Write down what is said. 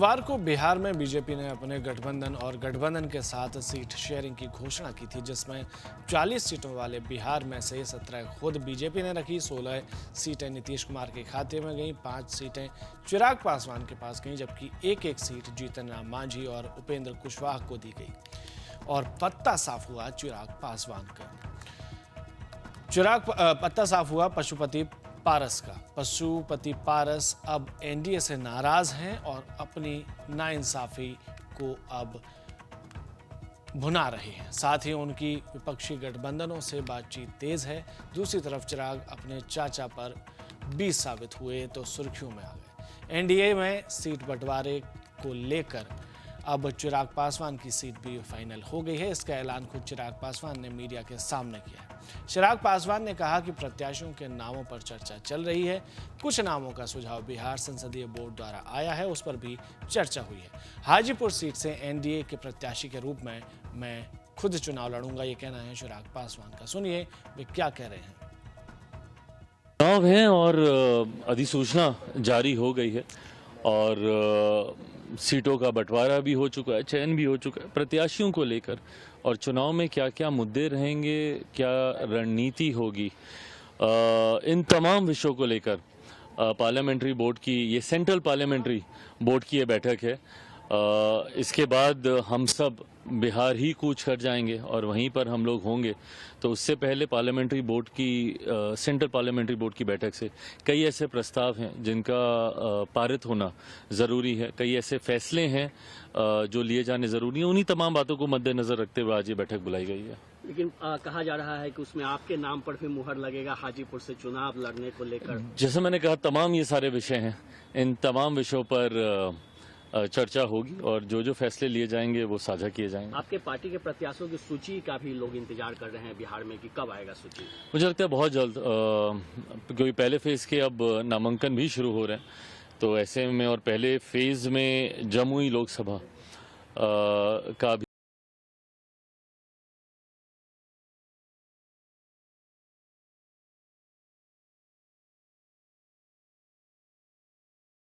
बुधवार को बिहार में बीजेपी ने अपने गठबंधन और गठबंधन के साथ सीट शेयरिंग की घोषणा की थी, जिसमें 40 सीटों वाले बिहार में से 17 खुद बीजेपी ने रखी, 16 सीटें नीतीश कुमार के खाते में गईं, 5 सीटें चिराग पासवान के पास गईं, जबकि एक साथ जीतन राम मांझी और उपेंद्र कुशवाहा को दी गई और पत्ता साफ हुआ चिराग पासवान का। पत्ता साफ हुआ पशुपति पारस का। पशुपति पारस अब एनडीए से नाराज हैं और अपनी नाइंसाफी को अब भुना रहे हैं। साथ ही उनकी विपक्षी गठबंधनों से बातचीत तेज है। दूसरी तरफ चिराग अपने चाचा पर 20 साबित हुए तो सुर्खियों में आ गए। एनडीए में सीट बंटवारे को लेकर अब चिराग पासवान की सीट भी फाइनल हो गई है। इसका ऐलान खुद चिराग पासवान ने मीडिया के सामने किया है। चिराग पासवान ने कहा कि प्रत्याशियों के नामों पर चर्चा चल रही है। कुछ नामों का सुझाव बिहार संसदीय बोर्ड द्वारा आया है, उस पर भी चर्चा हुई है। हाजीपुर सीट से एनडीए के प्रत्याशी के रूप में मैं खुद चुनाव लड़ूंगा, ये कहना है चिराग पासवान का। सुनिए वे क्या कह रहे हैं। चुनाव है और अधिसूचना जारी हो गई है और सीटों का बंटवारा भी हो चुका है, चयन भी हो चुका है। प्रत्याशियों को लेकर और चुनाव में क्या क्या मुद्दे रहेंगे, क्या रणनीति होगी, इन तमाम विषयों को लेकर पार्लियामेंट्री बोर्ड की ये सेंट्रल पार्लियामेंट्री बोर्ड की ये बैठक है। इसके बाद हम सब बिहार ही कूच कर जाएंगे और वहीं पर हम लोग होंगे। तो उससे पहले पार्लियामेंट्री बोर्ड की सेंट्रल पार्लियामेंट्री बोर्ड की बैठक से कई ऐसे प्रस्ताव हैं जिनका पारित होना ज़रूरी है, कई ऐसे फैसले हैं जो लिए जाने ज़रूरी हैं। उन्हीं तमाम बातों को मद्देनज़र रखते हुए आज ये बैठक बुलाई गई है। लेकिन कहा जा रहा है कि उसमें आपके नाम पर भी मुहर लगेगा हाजीपुर से चुनाव लड़ने को लेकर। जैसे मैंने कहा, तमाम ये सारे विषय हैं, इन तमाम विषयों पर चर्चा होगी और जो जो फैसले लिए जाएंगे वो साझा किए जाएंगे। आपके पार्टी के प्रत्याशियों की सूची का भी लोग इंतजार कर रहे हैं बिहार में कि कब आएगा सूची। मुझे लगता है बहुत जल्द, क्योंकि पहले फेज के अब नामांकन भी शुरू हो रहे हैं। तो ऐसे में और पहले फेज में जमुई लोकसभा का